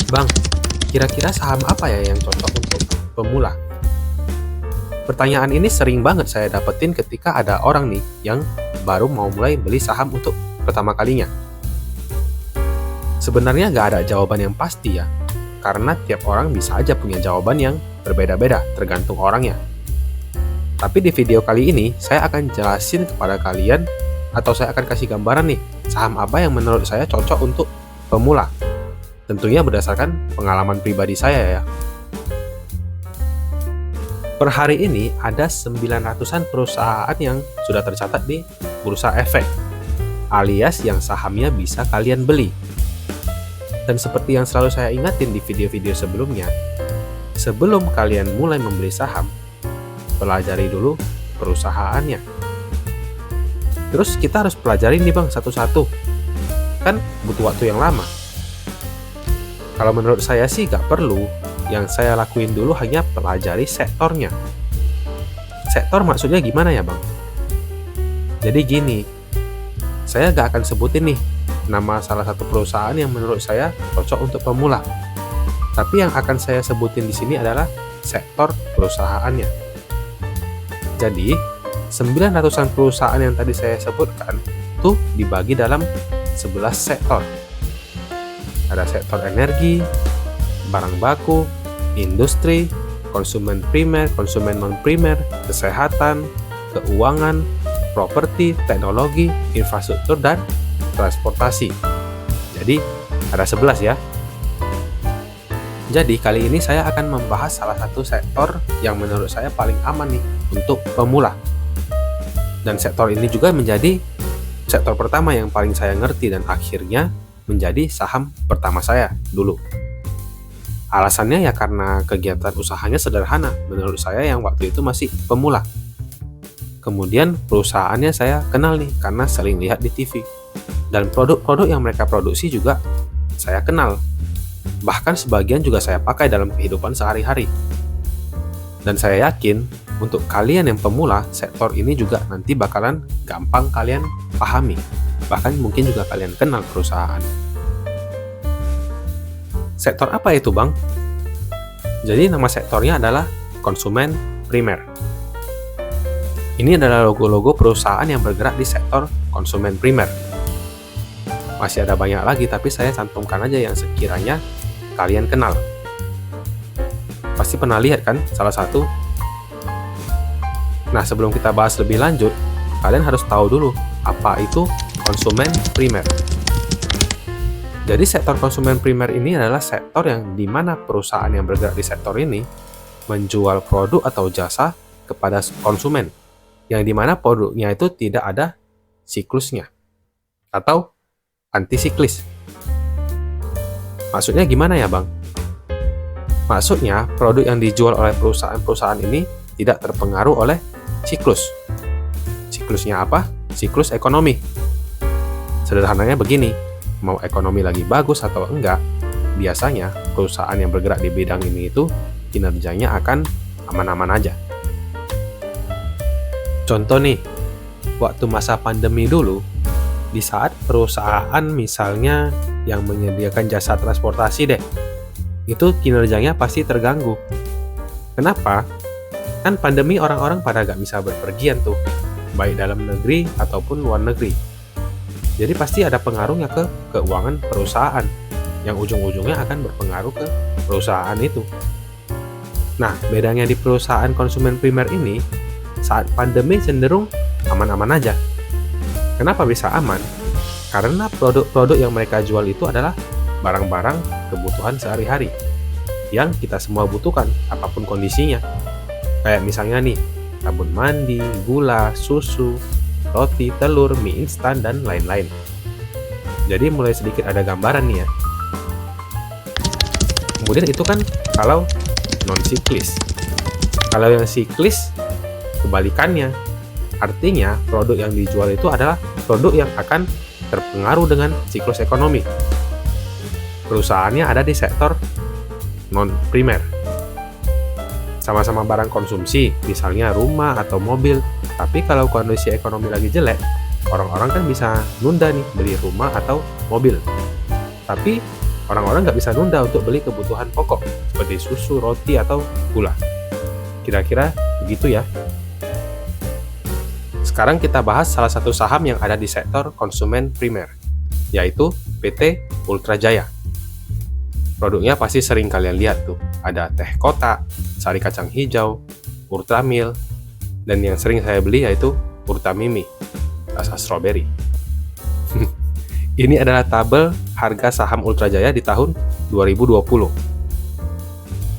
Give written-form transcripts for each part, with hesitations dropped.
Bang, kira-kira saham apa ya yang cocok untuk pemula? Pertanyaan ini sering banget saya dapetin ketika ada orang nih yang baru mau mulai beli saham untuk pertama kalinya. Sebenarnya nggak ada jawaban yang pasti ya, karena tiap orang bisa aja punya jawaban yang berbeda-beda tergantung orangnya. Tapi di video kali ini, saya akan jelasin kepada kalian atau saya akan kasih gambaran nih, saham apa yang menurut saya cocok untuk pemula. Tentunya berdasarkan pengalaman pribadi saya ya. Per hari ini ada 900-an perusahaan yang sudah tercatat di Bursa Efek, alias yang sahamnya bisa kalian beli. Dan seperti yang selalu saya ingatin di video-video sebelumnya, sebelum kalian mulai membeli saham, pelajari dulu perusahaannya. Terus kita harus pelajari nih bang satu-satu, kan butuh waktu yang lama. Kalau menurut saya sih nggak perlu. Yang saya lakuin dulu hanya pelajari sektornya. Sektor maksudnya gimana ya bang? Jadi gini, saya nggak akan sebutin nih nama salah satu perusahaan yang menurut saya cocok untuk pemula. Tapi yang akan saya sebutin di sini adalah sektor perusahaannya. Jadi, 900-an perusahaan yang tadi saya sebutkan tuh dibagi dalam 11 sektor. Ada sektor energi, barang baku, industri, konsumen primer, konsumen non-primer, kesehatan, keuangan, properti, teknologi, infrastruktur, dan transportasi. Jadi, ada 11 ya. Jadi, kali ini saya akan membahas salah satu sektor yang menurut saya paling aman nih untuk pemula. Dan sektor ini juga menjadi sektor pertama yang paling saya ngerti dan akhirnya menjadi saham pertama saya dulu. Alasannya ya karena kegiatan usahanya sederhana menurut saya yang waktu itu masih pemula. Kemudian perusahaannya saya kenal nih karena sering lihat di TV. Dan produk-produk yang mereka produksi juga saya kenal. Bahkan sebagian juga saya pakai dalam kehidupan sehari-hari. Dan saya yakin untuk kalian yang pemula, sektor ini juga nanti bakalan gampang kalian pahami. Bahkan mungkin juga kalian kenal perusahaan. Sektor apa itu bang? Jadi nama sektornya adalah konsumen primer. Ini adalah logo-logo perusahaan yang bergerak di sektor konsumen primer. Masih ada banyak lagi tapi saya cantumkan aja yang sekiranya kalian kenal. Pasti pernah lihat kan salah satu? Nah sebelum kita bahas lebih lanjut, kalian harus tahu dulu apa itu konsumen primer. Jadi sektor konsumen primer ini adalah sektor yang dimana perusahaan yang bergerak di sektor ini menjual produk atau jasa kepada konsumen, yang dimana produknya itu tidak ada siklusnya atau antisiklis. Maksudnya gimana ya bang? Maksudnya produk yang dijual oleh perusahaan-perusahaan ini tidak terpengaruh oleh siklus. Siklusnya apa? Siklus ekonomi. Sederhananya begini, mau ekonomi lagi bagus atau enggak, biasanya perusahaan yang bergerak di bidang ini itu kinerjanya akan aman-aman aja. Contoh nih, waktu masa pandemi dulu, di saat perusahaan misalnya yang menyediakan jasa transportasi deh, itu kinerjanya pasti terganggu. Kenapa? Kan pandemi orang-orang pada gak bisa berpergian tuh, baik dalam negeri ataupun luar negeri. Jadi pasti ada pengaruhnya ke keuangan perusahaan, yang ujung-ujungnya akan berpengaruh ke perusahaan itu. Nah, bedanya di perusahaan konsumen primer ini, saat pandemi cenderung aman-aman aja. Kenapa bisa aman? Karena produk-produk yang mereka jual itu adalah barang-barang kebutuhan sehari-hari, yang kita semua butuhkan, apapun kondisinya. Kayak misalnya nih, sabun mandi, gula, susu, roti, telur, mie instan, dan lain-lain. Jadi mulai sedikit ada gambaran nih ya. Kemudian itu kan kalau non-siklis. Kalau yang siklis, kebalikannya. Artinya produk yang dijual itu adalah produk yang akan terpengaruh dengan siklus ekonomi. Perusahaannya ada di sektor non-primer. Sama-sama barang konsumsi, misalnya rumah atau mobil. Tapi kalau kondisi ekonomi lagi jelek, orang-orang kan bisa nunda nih beli rumah atau mobil. Tapi Orang-orang nggak bisa nunda untuk beli kebutuhan pokok seperti susu, roti, atau gula. Kira-kira begitu ya. Sekarang kita bahas salah satu saham yang ada di sektor konsumen primer, yaitu PT Ultra Jaya. Produknya pasti sering kalian lihat tuh, ada teh kotak, sari kacang hijau, Ultramil, dan yang sering saya beli yaitu Ultamimi, rasa strawberry. Ini adalah tabel harga saham Ultra Jaya di tahun 2020.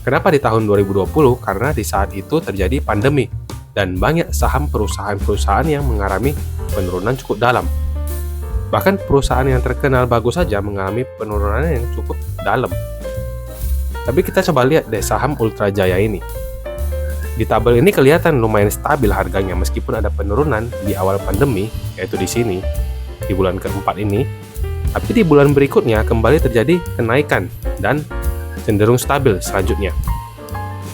Kenapa di tahun 2020? Karena di saat itu terjadi pandemi dan banyak saham perusahaan-perusahaan yang mengalami penurunan cukup dalam. Bahkan perusahaan yang terkenal bagus saja mengalami penurunan yang cukup dalam. Tapi kita coba lihat deh saham Ultra Jaya ini. Di tabel ini kelihatan lumayan stabil harganya meskipun ada penurunan di awal pandemi, yaitu di sini, di bulan keempat ini. Tapi di bulan berikutnya kembali terjadi kenaikan dan cenderung stabil selanjutnya.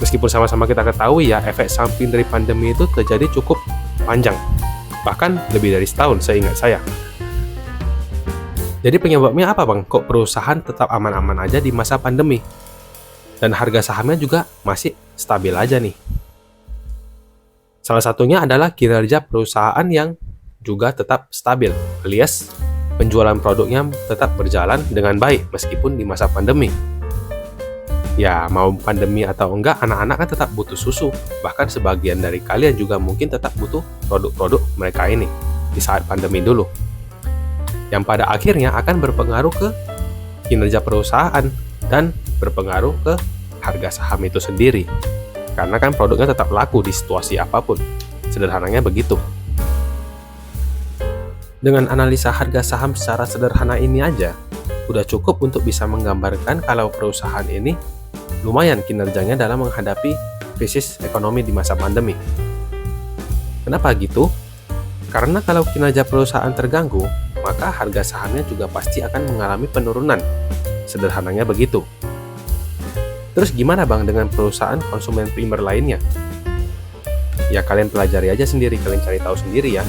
Meskipun sama-sama kita ketahui ya, efek samping dari pandemi itu terjadi cukup panjang, bahkan lebih dari setahun seingat saya. Jadi penyebabnya apa bang? Kok perusahaan tetap aman-aman aja di masa pandemi? Dan harga sahamnya juga masih stabil aja nih. Salah satunya adalah kinerja perusahaan yang juga tetap stabil, alias penjualan produknya tetap berjalan dengan baik meskipun di masa pandemi. Ya, mau pandemi atau enggak, anak-anak kan tetap butuh susu. Bahkan sebagian dari kalian juga mungkin tetap butuh produk-produk mereka ini di saat pandemi dulu. Yang pada akhirnya akan berpengaruh ke kinerja perusahaan dan berpengaruh ke harga saham itu sendiri. Karena kan produknya tetap laku di situasi apapun. Sederhananya begitu. Dengan analisa harga saham secara sederhana ini aja, udah cukup untuk bisa menggambarkan kalau perusahaan ini lumayan kinerjanya dalam menghadapi krisis ekonomi di masa pandemi. Kenapa gitu? Karena kalau kinerja perusahaan terganggu, maka harga sahamnya juga pasti akan mengalami penurunan. Sederhananya begitu. Terus gimana bang dengan perusahaan konsumen primer lainnya? Ya kalian pelajari aja sendiri, kalian cari tahu sendiri ya,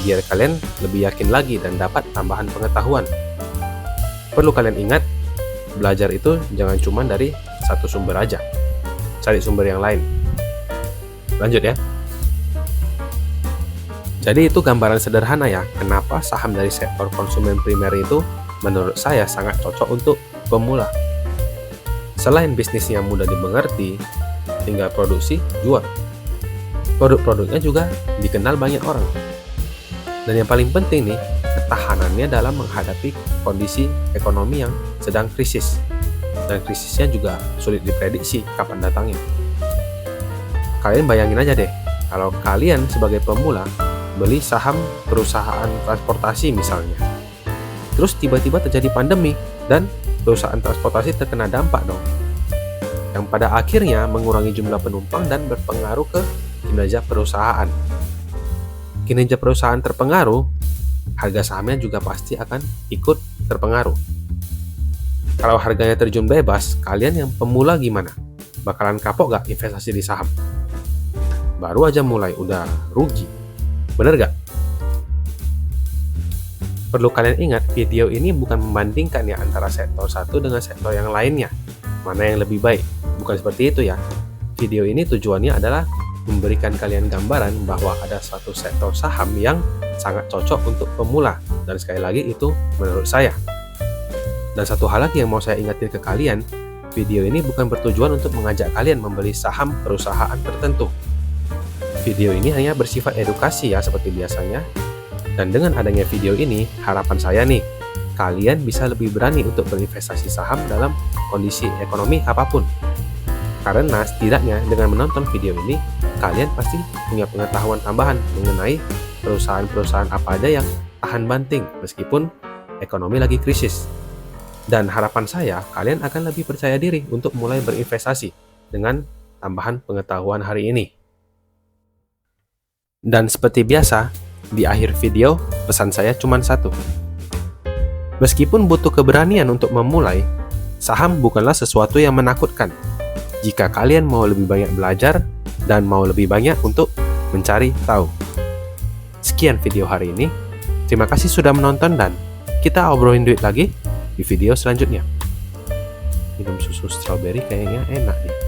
biar kalian lebih yakin lagi dan dapat tambahan pengetahuan. Perlu kalian ingat, belajar itu jangan cuma dari satu sumber aja, cari sumber yang lain. Lanjut ya. Jadi itu gambaran sederhana ya, kenapa saham dari sektor konsumen primer itu menurut saya sangat cocok untuk pemula. Selain bisnisnya mudah dimengerti, tinggal produksi, jual. Produk-produknya juga dikenal banyak orang. Dan yang paling penting nih, ketahanannya dalam menghadapi kondisi ekonomi yang sedang krisis. Dan krisisnya juga sulit diprediksi kapan datangnya. Kalian bayangin aja deh, kalau kalian sebagai pemula beli saham perusahaan transportasi misalnya. Terus tiba-tiba terjadi pandemi dan perusahaan transportasi terkena dampak dong. Yang pada akhirnya mengurangi jumlah penumpang dan berpengaruh ke kinerja perusahaan. Kinerja perusahaan terpengaruh, harga sahamnya juga pasti akan ikut terpengaruh. Kalau harganya terjun bebas, kalian yang pemula gimana? Bakalan kapok gak investasi di saham? Baru aja mulai udah rugi. Bener gak? Perlu kalian ingat, video ini bukan membandingkan ya antara sektor satu dengan sektor yang lainnya. Mana yang lebih baik? Bukan seperti itu ya. Video ini tujuannya adalah memberikan kalian gambaran bahwa ada suatu sektor saham yang sangat cocok untuk pemula. Dan sekali lagi itu menurut saya. Dan satu hal lagi yang mau saya ingatin ke kalian, video ini bukan bertujuan untuk mengajak kalian membeli saham perusahaan tertentu. Video ini hanya bersifat edukasi ya seperti biasanya. Dan dengan adanya video ini, harapan saya nih, kalian bisa lebih berani untuk berinvestasi saham dalam kondisi ekonomi apapun. Karena setidaknya dengan menonton video ini, kalian pasti punya pengetahuan tambahan mengenai perusahaan-perusahaan apa aja yang tahan banting meskipun ekonomi lagi krisis. Dan harapan saya, kalian akan lebih percaya diri untuk mulai berinvestasi dengan tambahan pengetahuan hari ini. Dan seperti biasa, di akhir video, pesan saya cuma satu. Meskipun butuh keberanian untuk memulai, saham bukanlah sesuatu yang menakutkan. Jika kalian mau lebih banyak belajar dan mau lebih banyak untuk mencari tahu. Sekian video hari ini. Terima kasih sudah menonton dan kita obrolin duit lagi di video selanjutnya. minum susu strawberry kayaknya enak nih.